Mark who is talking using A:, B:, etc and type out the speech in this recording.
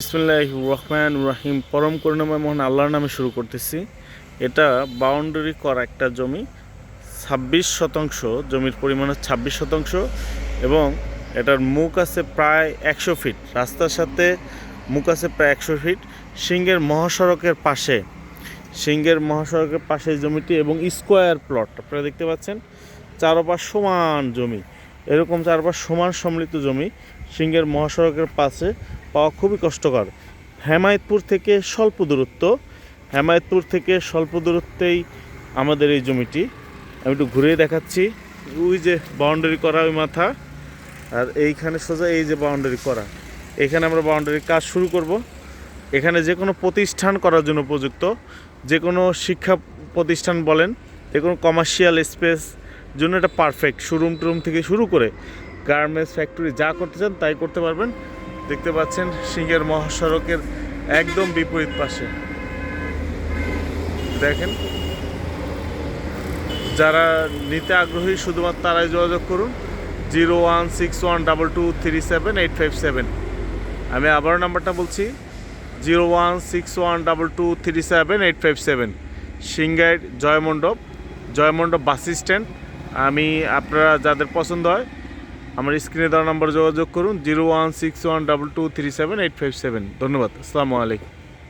A: বিসমিল্লাহির রহমানির রহিম। পরম করুণাময় মহান আল্লাহর নামে শুরু করতেছি। এটা বাউন্ডারি করা একটা জমি, 26% জমির পরিমাণ 26% এবং এটার মুখ আছে প্রায় 100 ফিট, রাস্তার সাথে মুখ আছে প্রায় 100 ফিট। সিংহের মহাসড়কের পাশে এই জমিটি এবং স্কোয়ার প্লট আপনারা দেখতে পাচ্ছেন। চারপাশ সমান জমি, এরকম চারপাশ সমান সম্মিলিত জমি সিংহের মহাসড়কের পাশে পাওয়া খুবই কষ্টকর। হেমায়েতপুর থেকে স্বল্প দূরত্বেই আমাদের এই জমিটি। আমি একটু ঘুরে দেখাচ্ছি। ওই যে বাউন্ডারি করা ওই মাথা, আর এইখানে সোজা এই যে বাউন্ডারি করা, এখানে আমরা বাউন্ডারির কাজ শুরু করব। এখানে যে কোনো প্রতিষ্ঠান করার জন্য উপযুক্ত, যে কোনো শিক্ষা প্রতিষ্ঠান বলেন, যে কোনো কমার্শিয়াল স্পেস জন্য এটা পারফেক্ট। শোরুম টুরুম থেকে শুরু করে গার্মেন্টস ফ্যাক্টরি যা করতে চান তাই করতে পারবেন। দেখতে পাচ্ছেন সিংহের মহাসড়কের একদম বিপরীত পাশে। দেখেন, যারা নিতে আগ্রহী শুধুমাত্র তারাই যোগাযোগ করুন 01612237 আমি আবারও নাম্বারটা বলছি 01612237 সিংগাইর জয়মণ্ডপ বাস স্ট্যান্ড। আপনারা যাদের পছন্দ হয় আমার স্ক্রিনে দেওয়া নাম্বার যোগাযোগ করুন 01612237 ধন্যবাদ। আসসালামু আলাইকুম।